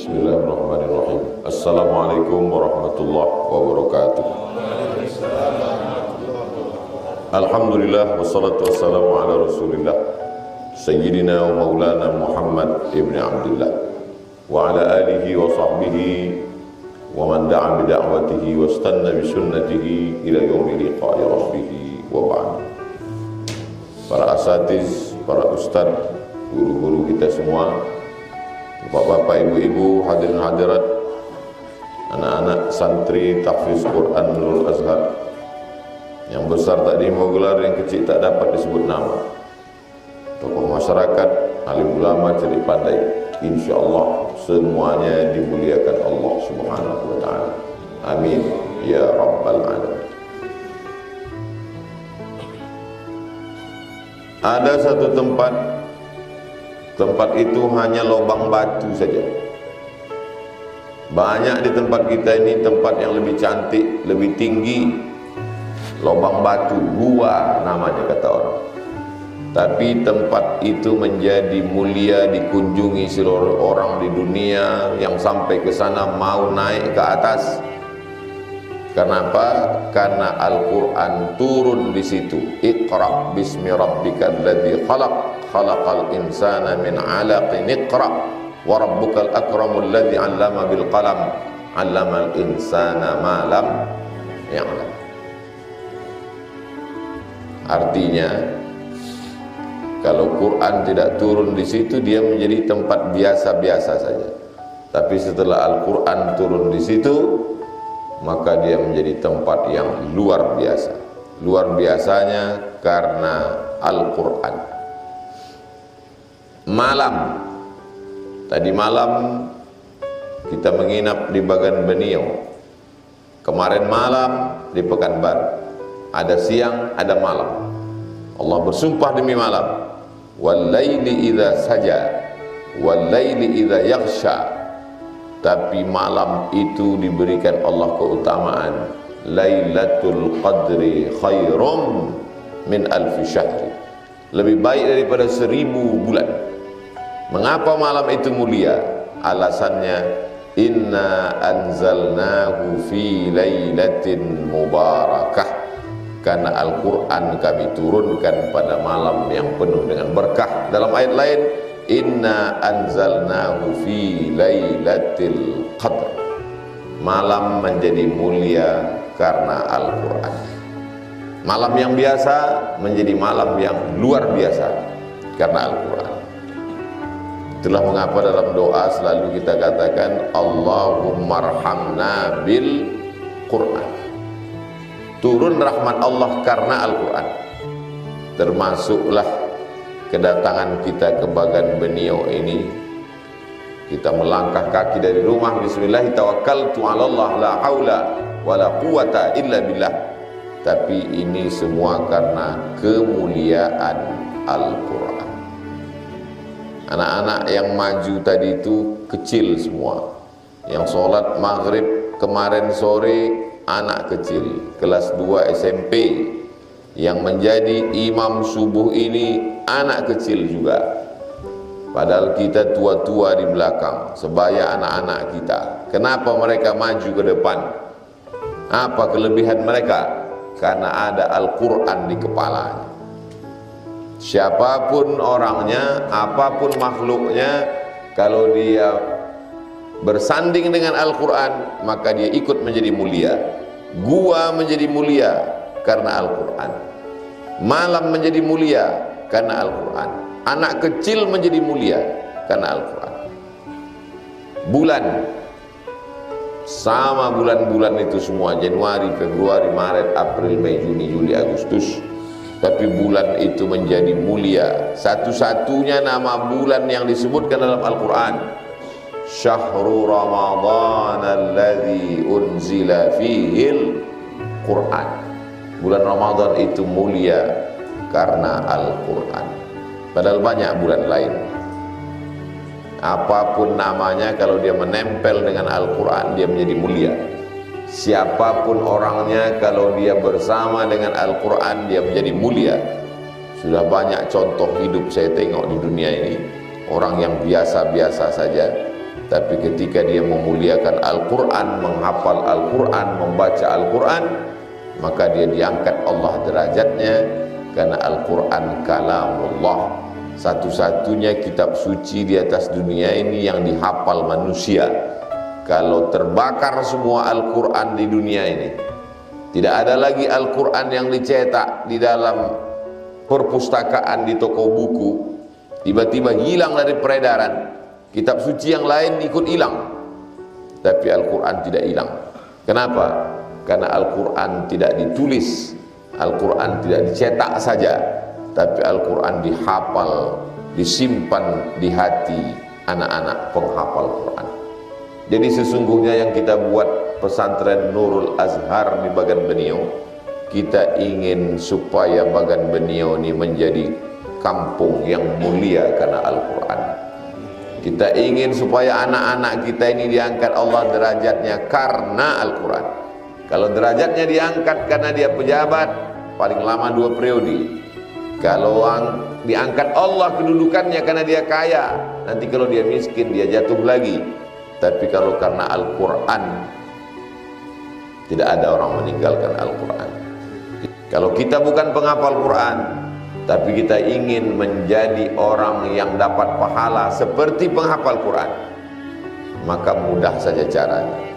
Bismillahirrahmanirrahim. Assalamualaikum warahmatullahi wabarakatuh. Alhamdulillah wassalatu wassalamu ala Rasulillah Sayyidina wa maulana Muhammad ibn Abdullah wa ala alihi wa sahbihi wa man da'a bi da'watihi wa istanna bi sunnatihi ila yaumi liqa'i rabbih wa ba'd. Para asatiz, para ustaz, guru-guru kita semua, bapak-bapak, ibu-ibu, hadirin hadirat, anak-anak santri tahfiz Quran Nurul Azhar, yang besar tak mau gelar, yang kecil tak dapat disebut nama, tokoh masyarakat, alim ulama, cerdik pandai, insyaallah semuanya dimuliakan Allah Subhanahu wa taala. Amin ya rabbal alamin. Ada satu tempat itu hanya lubang batu saja. Banyak di tempat kita ini tempat yang lebih cantik, lebih tinggi, lubang batu, gua namanya kata orang. Tapi tempat itu menjadi mulia, dikunjungi seluruh orang di dunia, yang sampai ke sana mau naik ke atas. Kenapa? Karena Al-Quran turun di situ. Iqra bismi rabbikal ladzi khalaq, khalaqal insana min 'alaqin, iqra wa rabbukal akramul ladzi 'allama bil qalam, 'allamal insana ma lam ya'lam. Artinya, kalau Quran tidak turun di situ, dia menjadi tempat biasa-biasa saja. Tapi setelah Al-Quran turun di situ, maka dia menjadi tempat yang luar biasa. Luar biasanya karena Al-Quran. Malam, tadi malam kita menginap di Bagan Benio. Kemarin malam di Pekanbaru. Ada siang, ada malam. Allah bersumpah demi malam. Wal-laili idza saja, wal-laili idza yaghsha. Tapi malam itu diberikan Allah keutamaan. Lailatul Qadri khairum min alfi syahri. Lebih baik daripada 1000 bulan. Mengapa malam itu mulia? Alasannya, inna anzalnahu fi lailatin mubarakah. Karena Al-Quran kami turunkan pada malam yang penuh dengan berkah. Dalam ayat lain, inna anzalnahu fi lailatul qadr. Malam menjadi mulia karena Al-Quran. Malam yang biasa menjadi malam yang luar biasa karena Al-Quran. Itulah mengapa dalam doa selalu kita katakan Allahumma arhamna bil Quran. Turun rahmat Allah karena Al-Quran. Termasuklah kedatangan kita ke Bagan Benio ini. Kita melangkah kaki dari rumah, bismillah tawakkaltu 'ala Allah, la haula wala quwata illa billah. Tapi ini semua karena kemuliaan Al-Quran. Anak-anak yang maju tadi itu kecil semua. Yang sholat maghrib kemarin sore anak kecil kelas 2 SMP. Yang menjadi imam subuh ini anak kecil juga. Padahal kita tua-tua di belakang, sebaya anak-anak kita. Kenapa mereka maju ke depan? Apa kelebihan mereka? Karena ada Al-Quran di kepalanya. Siapapun orangnya, apapun makhluknya, kalau dia bersanding dengan Al-Quran, maka dia ikut menjadi mulia. Gua menjadi mulia karena Al-Quran. Malam menjadi mulia karena Al-Quran. Anak kecil menjadi mulia karena Al-Quran. Bulan, sama bulan-bulan itu semua, Januari, Februari, Maret, April, Mei, Juni, Juli, Agustus. Tapi bulan itu menjadi mulia. Satu-satunya nama bulan yang disebutkan dalam Al-Quran, Syahrul Ramadhan alladzi unzila fihil Quran. Bulan Ramadan itu mulia karena Al-Quran. Padahal banyak bulan lain. Apapun namanya, kalau dia menempel dengan Al-Quran, dia menjadi mulia. Siapapun orangnya, kalau dia bersama dengan Al-Quran, dia menjadi mulia. Sudah banyak contoh hidup saya tengok di dunia ini. Orang yang biasa-biasa saja, Tapi ketika dia memuliakan Al-Quran, menghafal Al-Quran, membaca Al-Quran, maka dia diangkat Allah derajatnya. Karena Al-Quran kalamullah, satu-satunya kitab suci di atas dunia ini yang dihafal manusia. Kalau terbakar semua Al-Quran di dunia ini, tidak ada lagi Al-Quran yang dicetak di dalam perpustakaan, di toko buku, tiba-tiba hilang dari peredaran, kitab suci yang lain ikut hilang, tapi Al-Quran tidak hilang. Kenapa? Karena Al-Quran tidak ditulis, Al-Quran tidak dicetak saja, tapi Al-Quran dihafal, disimpan di hati anak-anak penghafal Quran. Jadi sesungguhnya yang kita buat pesantren Nurul Azhar di Bagan Benio, kita ingin supaya Bagan Benio ini menjadi kampung yang mulia karena Al-Quran. Kita ingin supaya anak-anak kita ini diangkat Allah derajatnya karena Al-Quran. Kalau derajatnya diangkat karena dia pejabat, paling lama 2 periode. Kalau diangkat Allah kedudukannya karena dia kaya, nanti kalau dia miskin dia jatuh lagi. Tapi kalau karena Al-Quran, tidak ada orang meninggalkan Al-Quran. Kalau kita bukan penghafal Quran, tapi kita ingin menjadi orang yang dapat pahala seperti penghafal Quran, maka mudah saja caranya.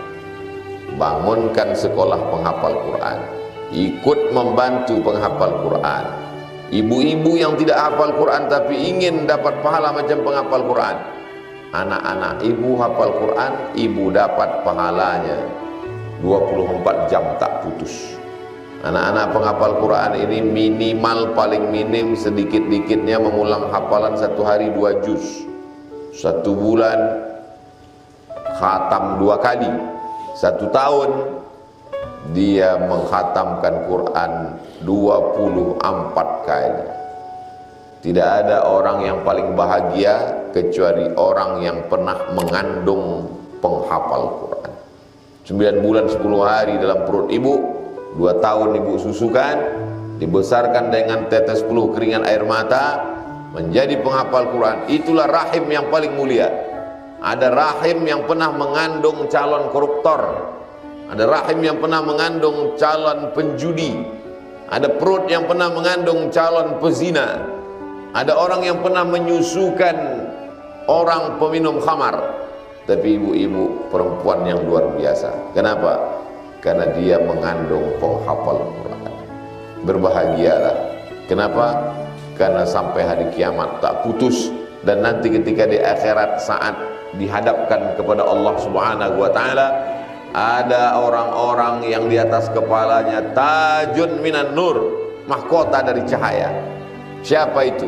Bangunkan sekolah penghafal Quran, ikut membantu penghafal Quran. Ibu-ibu yang tidak hafal Quran tapi ingin dapat pahala macam penghafal Quran, anak-anak ibu hafal Quran, ibu dapat pahalanya 24 jam tak putus. Anak-anak penghafal Quran ini minimal, paling minim sedikit-dikitnya mengulang hafalan 1 hari 2 juz, 1 bulan khatam 2 kali, 1 tahun dia menghatamkan Quran 24 kali. Tidak ada orang yang paling bahagia kecuali orang yang pernah mengandung penghafal Quran. 9 bulan 10 hari dalam perut ibu, 2 tahun ibu susukan, dibesarkan dengan tetes peluh keringan air mata, menjadi penghafal Quran. Itulah rahim yang paling mulia. Ada rahim yang pernah mengandung calon koruptor, ada rahim yang pernah mengandung calon penjudi, ada perut yang pernah mengandung calon pezina, ada orang yang pernah menyusukan orang peminum khamar. Tapi ibu-ibu perempuan yang luar biasa. Kenapa? Karena dia mengandung penghafal Quran. Berbahagialah. Kenapa? Karena sampai hari kiamat tak putus. Dan nanti ketika di akhirat saat dihadapkan kepada Allah Subhanahu wa ta'ala, ada orang-orang yang di atas kepalanya tajun minan nur, mahkota dari cahaya. Siapa itu?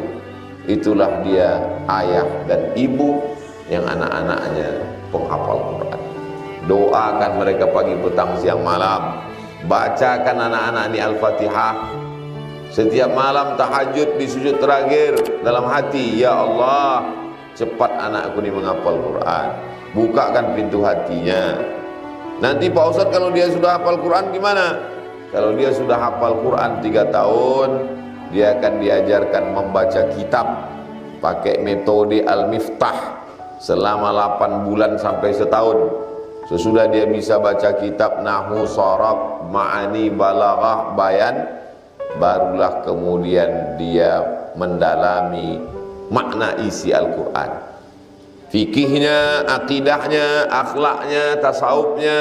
Itulah dia ayah dan ibu yang anak-anaknya penghafal Quran. Doakan mereka pagi, petang, siang, malam. Bacakan anak-anak ini Al-Fatihah. Setiap malam tahajud di sujud terakhir dalam hati, ya Allah, cepat anakku ini menghafal Quran. Bukakan pintu hatinya. Nanti Pak Ustadz kalau dia sudah hafal Quran gimana? Kalau dia sudah hafal Quran 3 tahun, dia akan diajarkan membaca kitab pakai metode Al-Miftah selama 8 bulan sampai setahun. Sesudah dia bisa baca kitab Nahwu, Sharaf, Ma'ani, Balaghah, Bayan, barulah kemudian dia mendalami makna isi Al-Quran, fikihnya, akidahnya, akhlaknya, tasawufnya,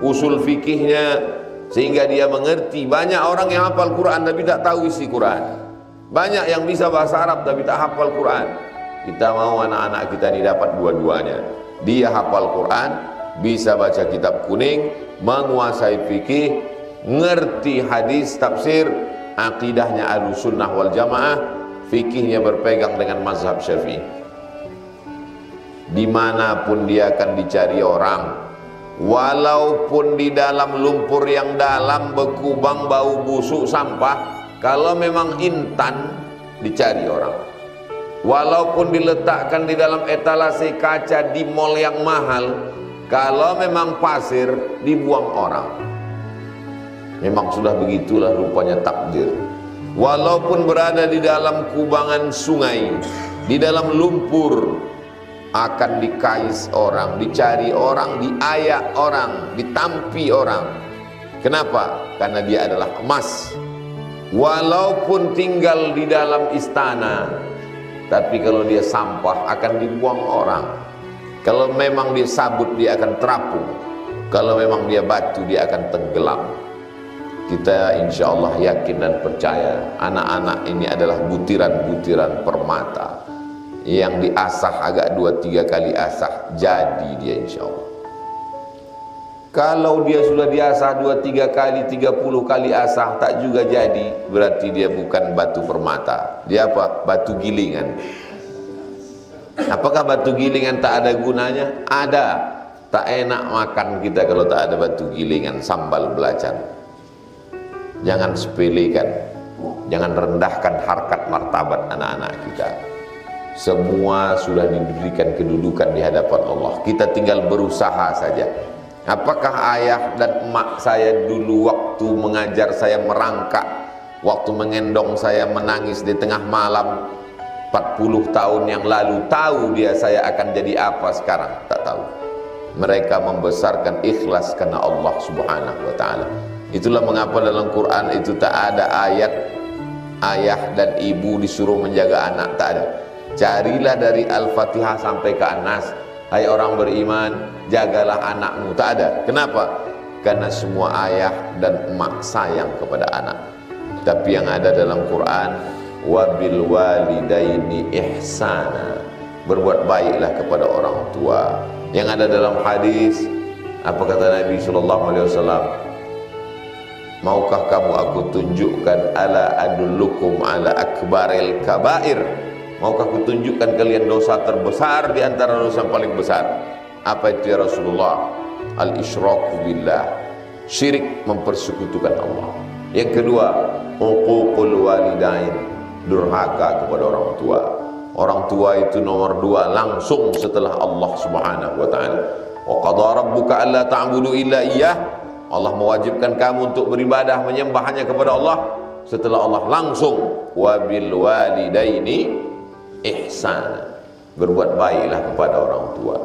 usul fikihnya, sehingga dia mengerti. Banyak orang yang hafal Quran tapi tak tahu isi Quran. Banyak yang bisa bahasa Arab tapi tak hafal Quran. Kita mau anak-anak kita ini dapat dua-duanya. Dia hafal Quran, bisa baca kitab kuning, menguasai fikih, ngerti hadis, tafsir, akidahnya Ahlussunnah wal Jamaah, fikihnya berpegang dengan mazhab Syafi'i. Dimanapun dia akan dicari orang, walaupun di dalam lumpur yang dalam, berkubang, bau busuk, sampah, kalau memang intan dicari orang. Walaupun diletakkan di dalam etalase kaca di mall yang mahal, kalau memang pasir dibuang orang. Memang sudah begitulah rupanya takdir. Walaupun berada di dalam kubangan sungai, di dalam lumpur, akan dikais orang, dicari orang, diayak orang, ditampi orang. Kenapa? Karena dia adalah emas. Walaupun tinggal di dalam istana, tapi kalau dia sampah akan dibuang orang. Kalau memang dia sabut, dia akan terapung. Kalau memang dia batu, dia akan tenggelam. Kita insya Allah yakin dan percaya anak-anak ini adalah butiran-butiran permata yang diasah agak 2-3 kali asah, jadi dia insya Allah. Kalau dia sudah diasah 2-3 kali, 30 kali asah tak juga jadi, berarti dia bukan batu permata. Dia apa? Batu gilingan. Apakah batu gilingan tak ada gunanya? Ada. Tak enak makan kita kalau tak ada batu gilingan, sambal belacan. Jangan sepelekan, jangan rendahkan harkat martabat anak-anak kita. Semua sudah diberikan kedudukan di hadapan Allah. Kita tinggal berusaha saja. Apakah ayah dan emak saya dulu waktu mengajar saya merangkak, waktu mengendong saya menangis di tengah malam 40 tahun yang lalu, tahu dia saya akan jadi apa sekarang? Tak tahu. Mereka membesarkan ikhlas karena Allah Subhanahu wa ta'ala. Itulah mengapa dalam Quran itu tak ada ayat ayah dan ibu disuruh menjaga anak, tak ada. Carilah dari Al-Fatihah sampai ke An-Nas, hai orang beriman, jagalah anakmu, tak ada. Kenapa? Karena semua ayah dan emak sayang kepada anak. Tapi yang ada dalam Quran, wabil walidaini ihsana, berbuat baiklah kepada orang tua. Yang ada dalam hadis, apa kata Nabi SAW? Maukah kamu aku tunjukkan ala adullukum ala akbaril kabair? Maukah aku tunjukkan kalian dosa terbesar di antara dosa yang paling besar? Apa itu ya Rasulullah? Al-isyraku billah, syirik, mempersekutukan Allah. Yang kedua, uququl walidain, durhaka kepada orang tua. Orang tua itu nomor 2 langsung setelah Allah Subhanahu wa ta'ala. Wa qadha rabbuka alla ta'budu illa iyyah. Allah mewajibkan kamu untuk beribadah menyembah hanya kepada Allah. Setelah Allah langsung wabil walidaini ihsan, berbuat baiklah kepada orang tua.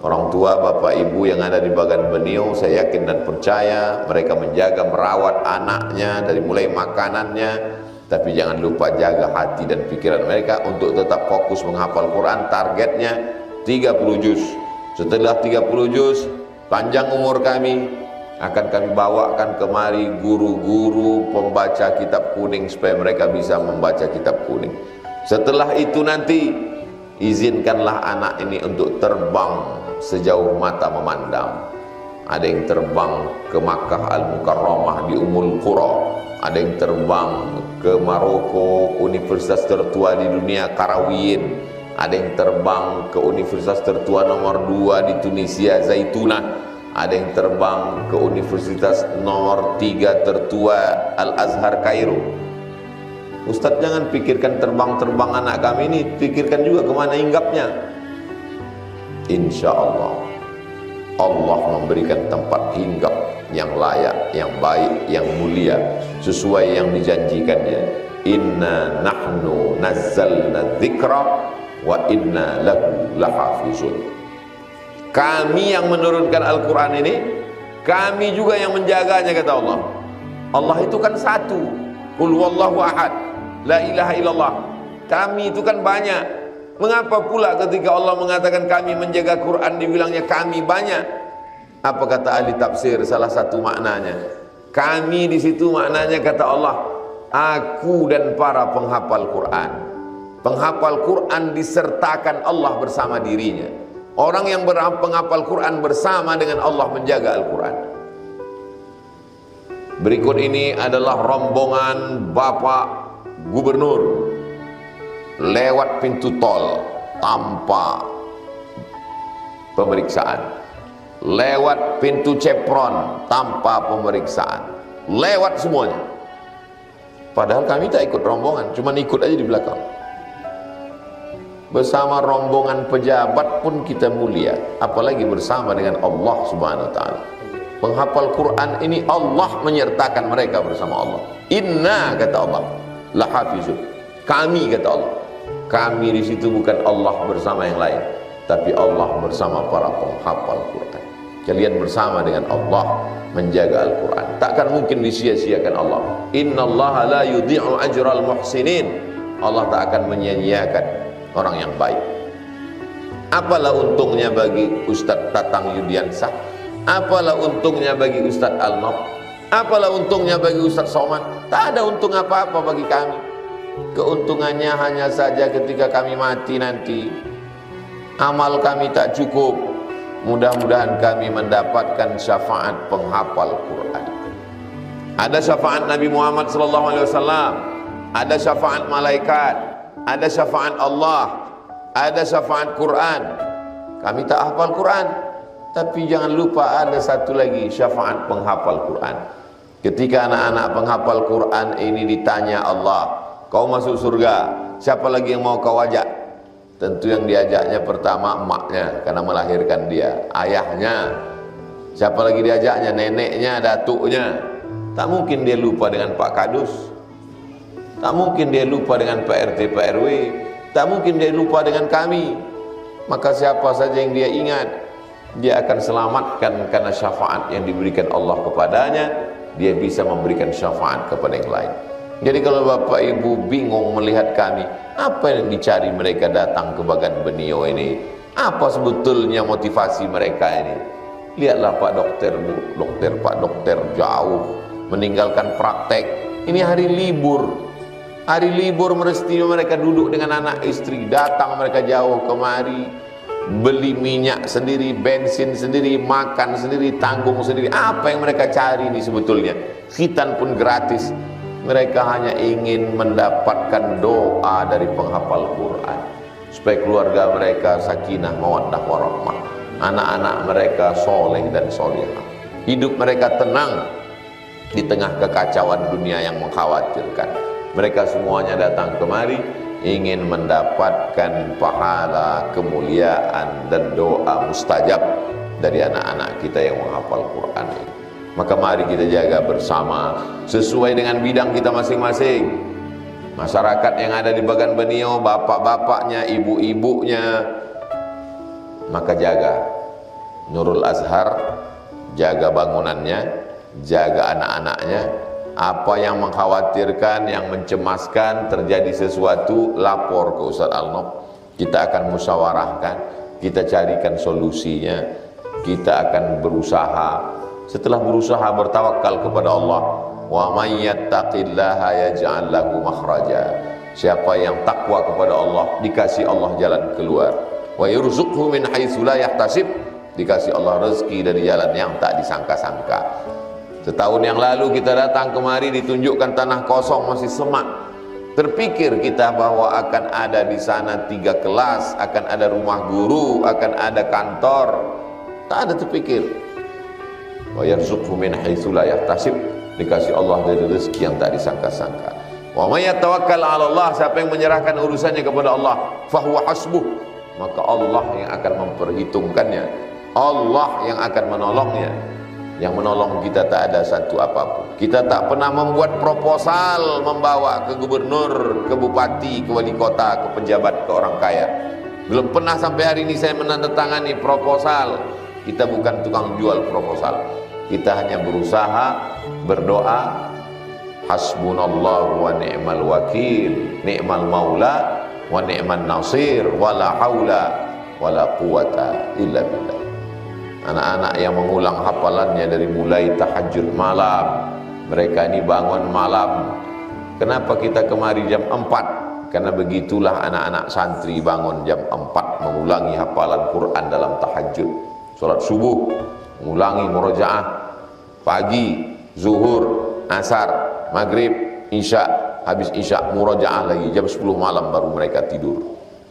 Orang tua, bapak ibu yang ada di Bagan Beniau, saya yakin dan percaya mereka menjaga merawat anaknya dari mulai makanannya, tapi jangan lupa jaga hati dan pikiran mereka untuk tetap fokus menghafal Quran. Targetnya 30 juz. Setelah 30 juz, panjang umur kami, akan kami bawakan kemari guru-guru pembaca kitab kuning supaya mereka bisa membaca kitab kuning. Setelah itu nanti izinkanlah anak ini untuk terbang sejauh mata memandang. Ada yang terbang ke Makkah Al-Mukarramah di Ummul Qura, ada yang terbang ke Maroko, universitas tertua di dunia, Qarawiyyin, ada yang terbang ke universitas tertua nomor 2 di Tunisia, Zaitunah, ada yang terbang ke universitas nomor 3 tertua, Al-Azhar, Kairo. Ustadz, jangan pikirkan terbang-terbang anak kami ini, pikirkan juga kemana hinggapnya. Insya Allah Allah memberikan tempat hinggap yang layak, yang baik, yang mulia, sesuai yang dijanjikannya. Inna nahnu nazzalna dzikra wa inna lahu lahafizun. Kami yang menurunkan Al-Quran ini, kami juga yang menjaganya, kata Allah. Allah itu kan satu, qul huwallahu ahad, la ilaha illallah. Kami itu kan banyak. Mengapa pula ketika Allah mengatakan kami menjaga Quran dibilangnya kami banyak? Apa kata ahli tafsir? Salah satu maknanya, kami di situ maknanya kata Allah, aku dan para penghafal Quran. Penghafal Quran disertakan Allah bersama dirinya. Orang yang penghafal Quran bersama dengan Allah menjaga Al-Quran. Berikut ini adalah rombongan Bapak Gubernur lewat pintu tol tanpa pemeriksaan, lewat pintu Chevron tanpa pemeriksaan, lewat semuanya. Padahal kami tak ikut rombongan, cuma ikut aja di belakang. Bersama rombongan pejabat pun kita mulia, apalagi bersama dengan Allah Subhanahu wa ta'ala. Penghafal Quran ini Allah menyertakan mereka bersama Allah. Inna, kata Allah, lahafizun. Kami, kata Allah. Kami di situ bukan Allah bersama yang lain. tapi Allah bersama para penghafal Quran. Kalian bersama dengan Allah menjaga Al-Quran. Takkan mungkin disia-siakan Allah. Innallaha la yudhi'u ajral muhsinin. Allah tak akan menyia-nyiakan orang yang baik. Apalah untungnya bagi Ustadz Tatang Yudiansah? Apalah untungnya bagi Ustadz Al-Nob? Apalah untungnya bagi Ustadz Somad? Tak ada untung apa-apa bagi kami. Keuntungannya hanya saja ketika kami mati nanti, amal kami tak cukup. Mudah-mudahan kami mendapatkan syafaat penghafal Quran. Ada syafaat Nabi Muhammad SAW, ada syafaat malaikat, ada syafaat Allah, ada syafaat Quran. Kami tak hafal Quran, tapi jangan lupa ada satu lagi, syafaat penghafal Quran. Ketika anak-anak penghafal Quran ini ditanya Allah, kau masuk surga, siapa lagi yang mau kau ajak? Tentu yang diajaknya pertama emaknya, karena melahirkan dia. Ayahnya. Siapa lagi diajaknya? Neneknya, datuknya. Tak mungkin dia lupa dengan Pak Kadus. Tak mungkin dia lupa dengan Pak RT, Pak RW. Tak mungkin dia lupa dengan kami. Maka siapa saja yang dia ingat, dia akan selamatkan karena syafaat yang diberikan Allah kepadanya. Dia bisa memberikan syafaat kepada yang lain. Jadi kalau Bapak Ibu bingung melihat kami, apa yang dicari mereka datang ke Bagan Benio ini? Apa sebetulnya motivasi mereka ini? Lihatlah Pak Dokter, Bu Dokter, Pak Dokter jauh meninggalkan praktek. Ini hari libur. Hari libur mestinya mereka duduk dengan anak istri, datang mereka jauh kemari, beli minyak sendiri, bensin sendiri, makan sendiri, tanggung sendiri. Apa yang mereka cari ini sebetulnya? Khitan pun gratis. Mereka hanya ingin mendapatkan doa dari penghafal Quran supaya keluarga mereka sakinah, mawaddah, warahmah, anak-anak mereka soleh dan solehah, hidup mereka tenang di tengah kekacauan dunia yang mengkhawatirkan. Mereka semuanya datang kemari ingin mendapatkan pahala, kemuliaan dan doa mustajab dari anak-anak kita yang menghafal Quran ini. Maka mari kita jaga bersama sesuai dengan bidang kita masing-masing. Masyarakat yang ada di Bagan Benio, bapak-bapaknya, ibu-ibunya, maka jaga Nurul Azhar, jaga bangunannya, jaga anak-anaknya. Apa yang mengkhawatirkan, yang mencemaskan, terjadi sesuatu, lapor ke Ustaz Al-Nob. Kita akan musyawarahkan, kita carikan solusinya, kita akan berusaha. Setelah berusaha bertawakal kepada Allah, wa may yattaqillaha yaj'al lahu makhraja. Siapa yang takwa kepada Allah, dikasih Allah jalan keluar. Wa yarzuqhu min haitsu la yahtasib, dikasih Allah rezeki dari jalan yang tak disangka-sangka. Setahun yang lalu kita datang kemari ditunjukkan tanah kosong masih semak. Terpikir kita bahwa akan ada di sana 3 kelas, akan ada rumah guru, akan ada kantor. Tak ada terpikir. Wa yarzuqhu min haitsu la yahtasib, dikasih Allah dari rezeki yang tak disangka-sangka. Wa may yatawakkal 'ala Allah, siapa yang menyerahkan urusannya kepada Allah, fahuwa hasbuh, maka Allah yang akan memperhitungkannya, Allah yang akan menolongnya. Yang menolong kita tak ada satu apapun. Kita tak pernah membuat proposal membawa ke gubernur, ke bupati, ke wali kota, ke pejabat, ke orang kaya. Belum pernah sampai hari ini saya menandatangani proposal. Kita bukan tukang jual proposal. Kita hanya berusaha, berdoa, hasbunallahu wa ni'mal wakil, ni'mal maula wa ni'man nasir, wala haula wala quwata illa billah. Anak-anak yang mengulang hafalannya dari mulai tahajud malam, mereka ini bangun malam. Kenapa kita kemari jam 4? Karena begitulah anak-anak santri bangun jam 4 mengulangi hafalan Quran dalam tahajud. Salat subuh mengulangi murojaah, pagi, zuhur, asar, maghrib, isya, habis isya murojaah lagi, jam 10 malam baru mereka tidur.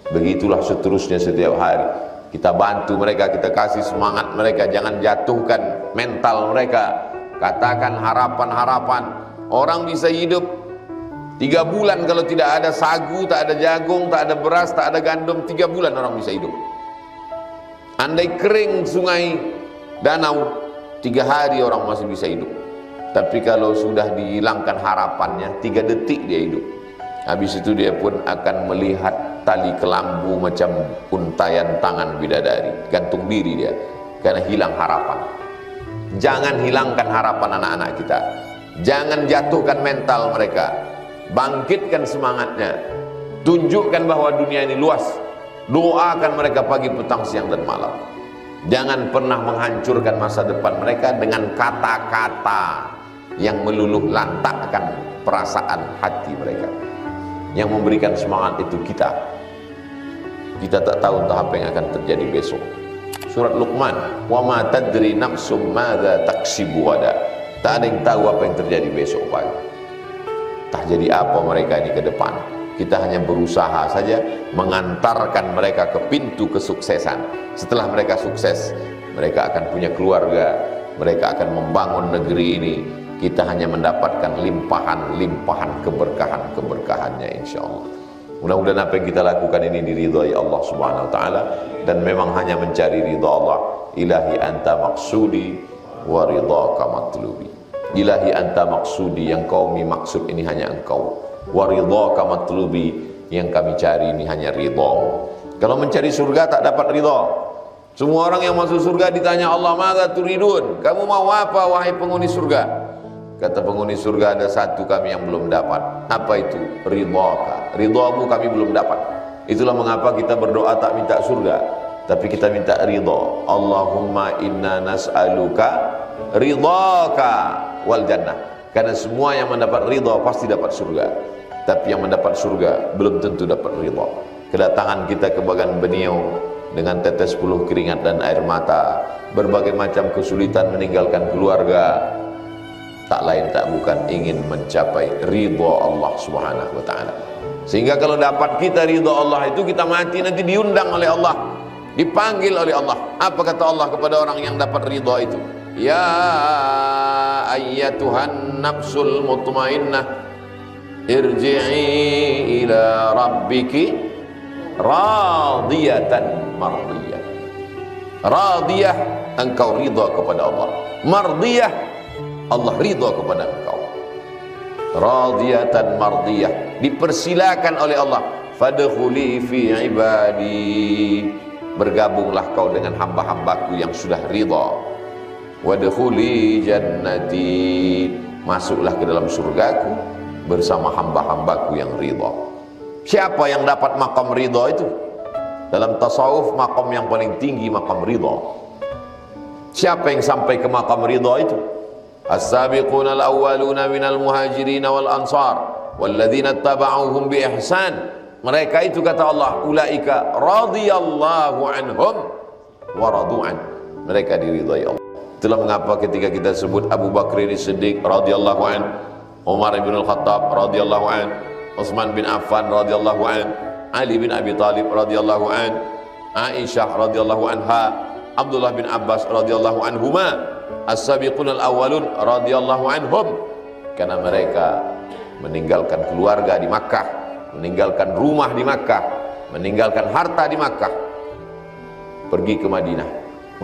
Begitulah seterusnya setiap hari. Kita bantu mereka, kita kasih semangat mereka, jangan jatuhkan mental mereka. Katakan harapan-harapan. Orang bisa hidup 3 bulan kalau tidak ada sagu, tak ada jagung, tak ada beras, tak ada gandum. 3 bulan orang bisa hidup. Andai kering sungai, danau, 3 hari orang masih bisa hidup. Tapi kalau sudah dihilangkan harapannya, 3 detik dia hidup. Habis itu dia pun akan melihat tali kelambu macam untayan tangan bidadari, gantung diri dia karena hilang harapan. Jangan hilangkan harapan anak-anak kita, jangan jatuhkan mental mereka, bangkitkan semangatnya, tunjukkan bahwa dunia ini luas, doakan mereka pagi, petang, siang dan malam. Jangan pernah menghancurkan masa depan mereka dengan kata-kata yang meluluh lantakkan perasaan hati mereka. Yang memberikan semangat itu kita tak tahu entah apa yang akan terjadi besok. Surat Luqman, wa ma tadri nafsum madza taksibu ghadan. Tak ada yang tahu apa yang terjadi besok pagi. Tak jadi apa mereka ini ke depan. Kita hanya berusaha saja mengantarkan mereka ke pintu kesuksesan. Setelah mereka sukses, mereka akan punya keluarga, mereka akan membangun negeri ini. Kita hanya mendapatkan limpahan-limpahan keberkahan-keberkahannya insyaallah. Mudah-mudahan apa yang kita lakukan ini diridhai Allah Subhanahu wa taala, dan memang hanya mencari ridha Allah. Ilahi anta maksudi wa ridhaka matlubi. Ilahi anta maksudi, yang kami maksud ini hanya engkau. Wa ridhaka matlubi, yang kami cari ini hanya ridhamu. Kalau mencari surga tak dapat ridha. Semua orang yang masuk surga ditanya Allah, "Madza turidun?" Kamu mau apa wahai penghuni surga? Kata penghuni surga, ada satu kami yang belum dapat. Apa itu? Ridhaka. Ridhamu kami belum dapat. Itulah mengapa kita berdoa tak minta surga, tapi kita minta ridha. Allahumma inna nas'aluka ridhaka wal jannah. Karena semua yang mendapat ridha pasti dapat surga. Tapi yang mendapat surga belum tentu dapat ridha. Kedatangan kita ke Bagan Beniau dengan tetes puluh keringat dan air mata, berbagai macam kesulitan meninggalkan keluarga, tak lain tak bukan ingin mencapai ridha Allah Subhanahu wa taala. Sehingga kalau dapat kita ridha Allah itu, kita mati nanti diundang oleh Allah, dipanggil oleh Allah. Apa kata Allah kepada orang yang dapat ridha itu? Ya ayyatuhan nafsul mutmainnah, irji'i ila rabbiki radiyatan mardiyah. Radiyah, engkau ridha kepada Allah. Mardiyah, Allah ridha kepada engkau. Radiyatan mardiyah, dipersilakan oleh Allah. Fadkhuli fi ibadi, bergabunglah kau dengan hamba-hambaku yang sudah ridha. Wadkhuli jannati, masuklah ke dalam surgaku bersama hamba-hambaku yang ridha. Siapa yang dapat maqam ridha itu? Dalam tasawuf, maqam yang paling tinggi maqam ridha. Siapa yang sampai ke maqam ridha itu? As-sabiquna al-awwaluna minal muhajirin wal ansar walladzina ittaba'uhum bi ihsan. Mereka itu kata Allah, ulaika radhiyallahu anhum wa radu'an. Mereka diridhai Allah. Itulah mengapa ketika kita sebut Abu Bakr As-Siddiq radhiyallahu an, Umar bin Al-Khattab radhiyallahu an, Utsman bin Affan radhiyallahu an, Ali bin Abi Thalib radhiyallahu an, Aisyah radhiyallahu anha, Abdullah bin Abbas radhiyallahu anhuma, as-sabiqun al-awwalun radhiyallahu anhum. Karena mereka meninggalkan keluarga di Makkah, meninggalkan rumah di Makkah, meninggalkan harta di Makkah, pergi ke Madinah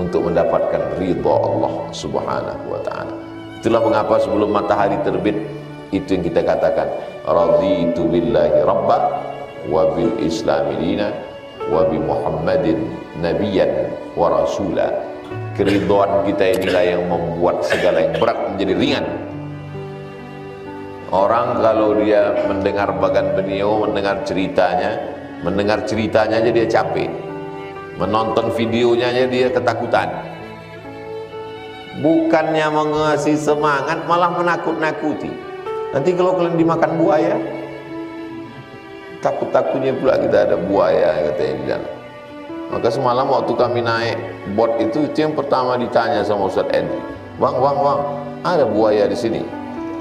untuk mendapatkan ridha Allah Subhanahu wa taala. Itulah mengapa sebelum matahari terbit, itu yang kita katakan, raditu billahi rabba wa bil islami dina wa bi Muhammadin nabiyyan wa rasula. Keridhaan kita inilah yang membuat segala yang berat menjadi ringan. Orang kalau dia mendengar Bagan Beniau, mendengar ceritanya aja dia capek, menonton videonya aja dia ketakutan. Bukannya mengasih semangat, malah menakut-nakuti. Nanti kalau kalian dimakan buaya, takut-takutnya pula kita ada buaya katanya di dalam. Maka semalam waktu kami naik bot itu yang pertama ditanya sama Ustaz Henry, bang, ada buaya di sini?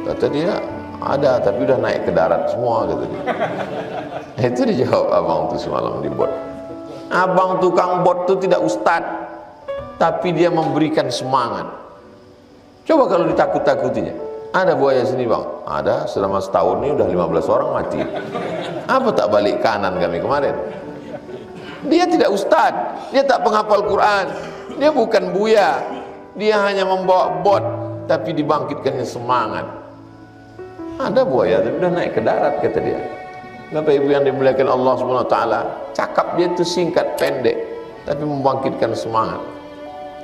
Kata dia, ada, tapi udah naik ke darat semua, kata dia. Itu dijawab abang tuh semalam di bot. Abang tukang bot itu tidak ustad, tapi dia memberikan semangat. Coba kalau ditakut-takutinya, ada buaya sini bang? Ada, selama setahun ini udah 15 orang mati. Apa tak balik kanan kami kemarin? Dia tidak ustad, dia tak penghafal Quran, dia bukan buya, dia hanya membawa bot, tapi dibangkitkannya semangat. Ada buaya, tapi udah naik ke darat, kata dia. Bapak Ibu yang dimuliakan Allah Subhanahu wa taala, cakap dia itu singkat pendek tapi membangkitkan semangat.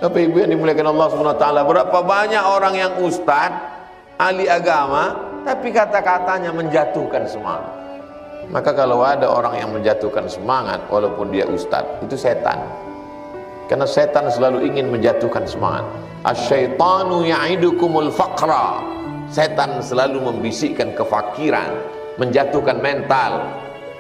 Bapak Ibu yang dimuliakan Allah Subhanahu wa taala, berapa banyak orang yang ustaz, ahli agama, tapi kata-katanya menjatuhkan semangat. Maka kalau ada orang yang menjatuhkan semangat walaupun dia ustaz, itu setan. Karena setan selalu ingin menjatuhkan semangat. Asyaitanu ya'idukumul faqra. Setan selalu membisikkan kefakiran, menjatuhkan mental.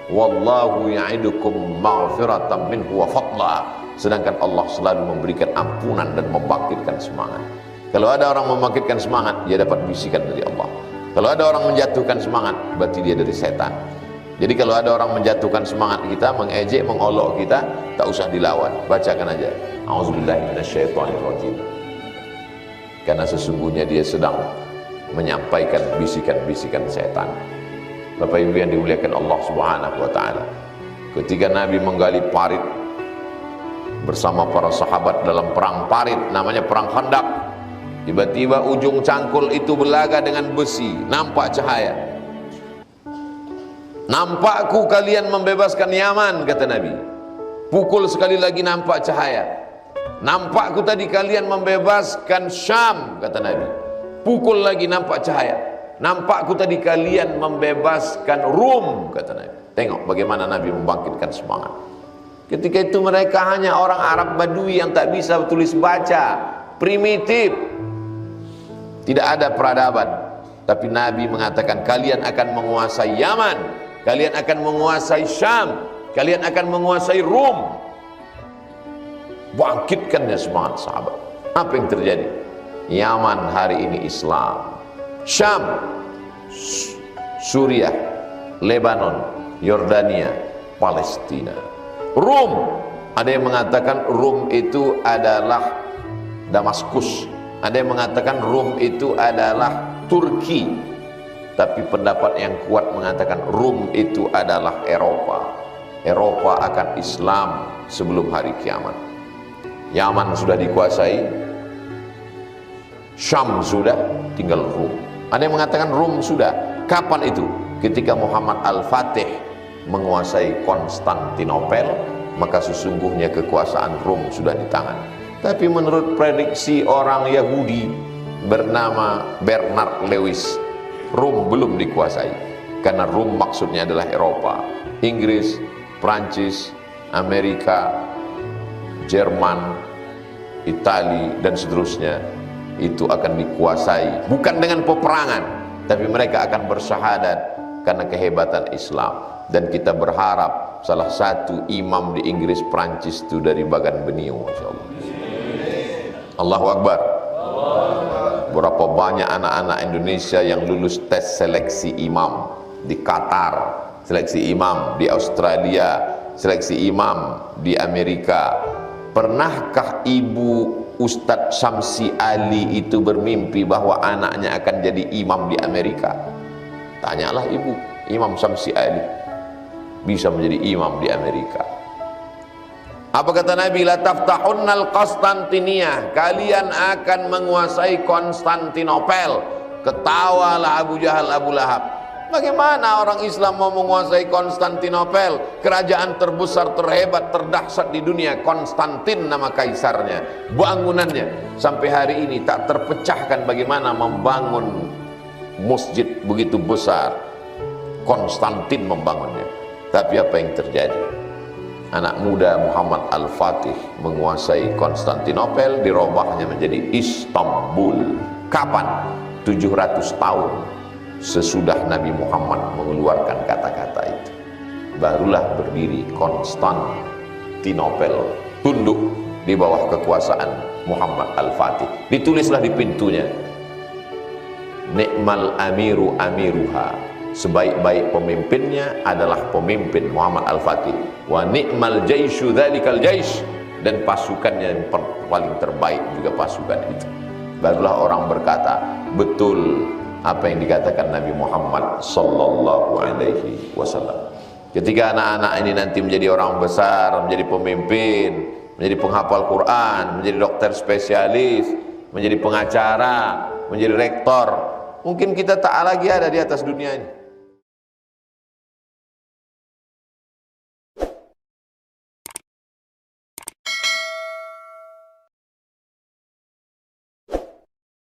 Wallahu ya'idukum maghfiratan minhu wa fadla. Sedangkan Allah selalu memberikan ampunan dan membangkitkan semangat. Kalau ada orang membangkitkan semangat, dia dapat bisikan dari Allah. Kalau ada orang menjatuhkan semangat, berarti dia dari setan. Jadi kalau ada orang menjatuhkan semangat kita, mengejek, mengolok kita, tak usah dilawan, bacakan aja. A'udzubillahi minasyaitonirrajim. Karena sesungguhnya dia sedang menyampaikan bisikan-bisikan setan. Bapak Ibu yang dimuliakan Allah Subhanahu wa taala, ketika Nabi menggali parit bersama para sahabat dalam perang parit, namanya perang Khandaq, tiba-tiba ujung cangkul itu belaga dengan besi, nampak cahaya. Nampakku kalian membebaskan Yaman, kata Nabi. Pukul sekali lagi, nampak cahaya. Nampakku tadi kalian membebaskan Syam, kata Nabi. Pukul lagi, nampak cahaya. Nampakku tadi kalian membebaskan Rum, kata Nabi. Tengok bagaimana Nabi membangkitkan semangat. Ketika itu mereka hanya orang Arab Badui yang tak bisa tulis baca, primitif, tidak ada peradaban. Tapi Nabi mengatakan, kalian akan menguasai Yaman, kalian akan menguasai Syam, kalian akan menguasai Rum. Bangkitkannya semangat sahabat. Apa yang terjadi? Yaman hari ini Islam, Syam, Suriah, Lebanon, Yordania, Palestina. Rum, ada yang mengatakan Rum itu adalah Damaskus, ada yang mengatakan Rum itu adalah Turki, tapi pendapat yang kuat mengatakan Rum itu adalah Eropa. Eropa akan Islam sebelum hari kiamat. Yaman sudah dikuasai, Syam sudah, tinggal Rum. Ada yang mengatakan Rum sudah. Kapan itu? Ketika Muhammad Al-Fatih menguasai Konstantinopel, maka sesungguhnya kekuasaan Rum sudah di tangan. Tapi menurut prediksi orang Yahudi bernama Bernard Lewis, Rum belum dikuasai. Karena Rum maksudnya adalah Eropa, Inggris, Prancis, Amerika, Jerman, Itali, dan seterusnya. Itu akan dikuasai bukan dengan peperangan, tapi mereka akan bersyahadat karena kehebatan Islam. Dan kita berharap salah satu imam di Inggris, Prancis itu dari bagan beniau, insyaallah. Allahu Akbar. Berapa banyak anak-anak Indonesia yang lulus tes seleksi imam di Qatar, seleksi imam di Australia, seleksi imam di Amerika. Pernahkah ibu Ustadz Syamsi Ali itu bermimpi bahwa anaknya akan jadi imam di Amerika? Tanyalah ibu, Imam Syamsi Ali bisa menjadi imam di Amerika. Apa kata Nabi? La taftahunnal Konstantinia, kalian akan menguasai Konstantinopel. Ketawalah Abu Jahal, Abu Lahab. Bagaimana orang Islam mau menguasai Konstantinopel, kerajaan terbesar, terhebat, terdahsyat di dunia? Konstantin nama kaisarnya. Bangunannya sampai hari ini tak terpecahkan bagaimana membangun masjid begitu besar. Konstantin membangunnya. Tapi apa yang terjadi? Anak muda Muhammad Al-Fatih menguasai Konstantinopel, dirubahnya menjadi Istanbul. Kapan? 700 tahun sesudah Nabi Muhammad mengeluarkan kata-kata itu, barulah berdiri Konstantinopel, tunduk di bawah kekuasaan Muhammad Al-Fatih. Ditulislah di pintunya, Ni'mal amiru amiruha, sebaik-baik pemimpinnya adalah pemimpin Muhammad Al-Fatih. Wa ni'mal jaisyu dzalikal jais, dan pasukannya yang paling terbaik juga pasukan itu. Barulah orang berkata, betul apa yang dikatakan Nabi Muhammad sallallahu alaihi wasallam. Ketika anak-anak ini nanti menjadi orang besar, menjadi pemimpin, menjadi penghafal Quran, menjadi dokter spesialis, menjadi pengacara, menjadi rektor, mungkin kita tak lagi ada di atas dunia ini.